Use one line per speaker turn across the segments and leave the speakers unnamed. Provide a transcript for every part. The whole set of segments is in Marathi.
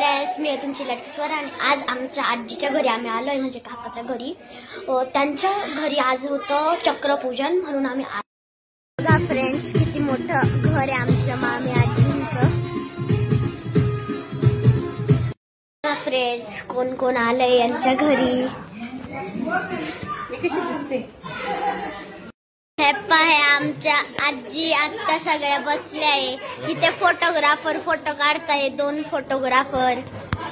फ्रेंड्स, मी तुमची लाडकी स्वर आणि आज आमच्या आजीच्या घरी आम्ही आलोय, म्हणजे काकाच्या घरी. त्यांच्या घरी आज होतं चक्रपूजन, म्हणून आम्ही बघा फ्रेंड्स किती मोठं घर आहे आमच्या मामी आजींचं. फ्रेंड्स कोण कोण आलंय यांच्या घरी कशी दिसते. हे आमच्या आजी आता सगळ्या बसल्या आहे. इथे फोटोग्राफर फोटो काढताय, 2 फोटोग्राफर.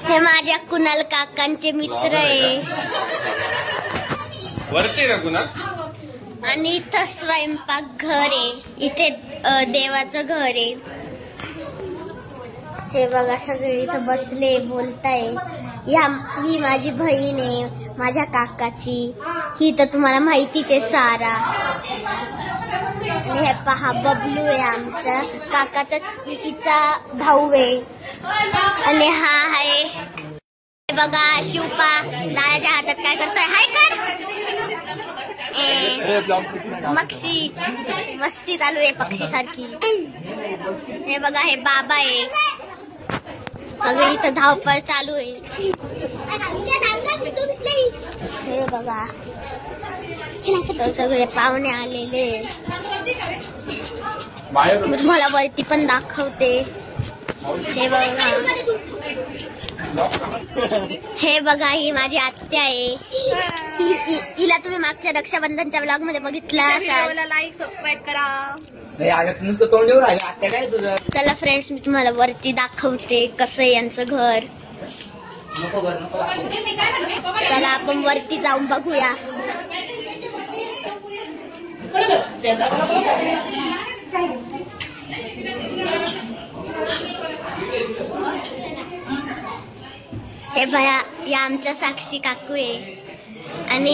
हे माझ्या कुणाल काकांचे मित्र आहे.
वरती ना कुणाल.
आणि इथं स्वयंपाक घर आहे, इथे देवाचं घर आहे. हे बघा सगळे इथं बसले बोलताय. ही माझी बहीण आहे माझ्या काकाची. ही तर तुम्हाला माहितीच आहे सारा. आणि हे पहा बबलू आहे आमचा काकाचा हिचा भाऊ आहे. आणि हा आहे बघा शिवपा दादाच्या हातात काय करतोय. हाय कर मस्ती चालू आहे पक्षी सारखी. हे बघा हे बाबा आहे. सगळे इथं धावपळ चालू आहे. हे बघा सगळे पाहुणे आलेले. मी तुम्हाला वरती पण दाखवते. हे बघा हे बघा ही माझी आत्या आहे. हिला तुम्ही मागच्या रक्षाबंधनच्या ब्लॉग मध्ये बघितला असाल.
लाईक सबस्क्राईब करा.
चला फ्रेंड्स, मी तुम्हाला वरती दाखवते कसं आहे यांचं घर. चला आपण वरती जाऊन बघूया. हे बघा या आमच्या साक्षी काकू आहे. आणि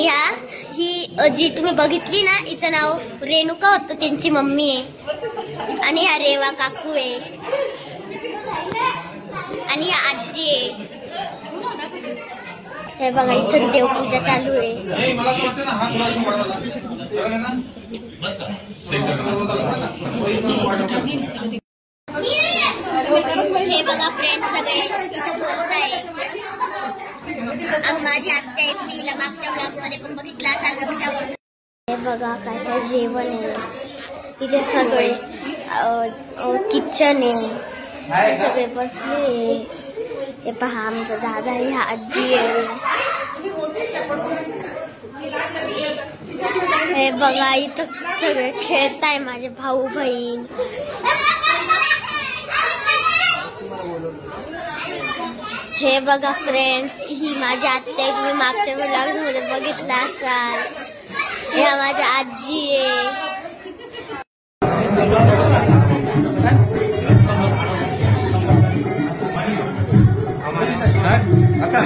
ही जी तुम्ही बघितली ना, हिचं नाव रेणुका होतं, त्यांची मम्मी आहे. आणि ह्या रेवा काकू आहे. आणि ह्या आजी आहे. हे बघा इथं देवपूजा चालू आहे. हे बघा फ्रेंड्स सगळे इथं बोलताय. माझी आत्या आहे, तिला मागच्या ब्लॉग मध्ये पण बघितला असाल. हे बघा काय काय जेवण आहे. इथे सगळे किचन आहे, सगळे बसले. हे पहा आमचा दादा, ह्या आजी आहे. हे बघा इथं सगळे खेळताय माझे भाऊ बहीण. हे बघा फ्रेंड्स ही माझी आत्या, तुम्ही मागच्या ब्लॉग मध्ये बघितला असाल. ह्या माझ्या आजी आहे.
आता